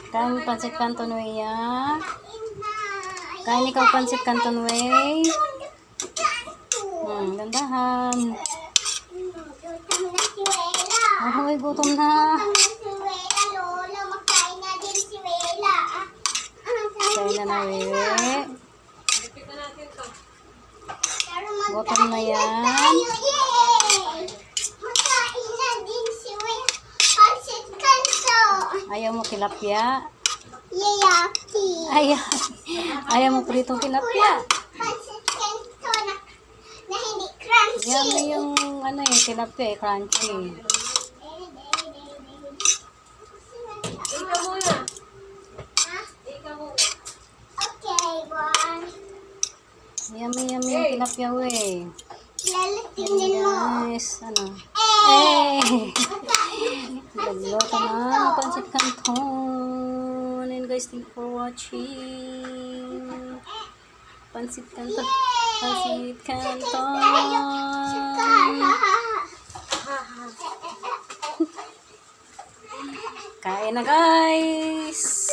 Kain mo pansit canton way ya. Kain ikaw pansit canton way. Gandahan. Ahoy, gutom na. Kain na na, Wewe. Gutom na yan. Ayaw mo tilapia? Ayaw mo pritong tilapia? Yan yung ano yung tilapia crunchy. Ikaw muna. Ikaw muna. Yummy yung tilapia we. Guys, ano? Nagluto na pansit canton. And guys, thank you for watching. Pansit canton. Pansit canton. Kain na guys.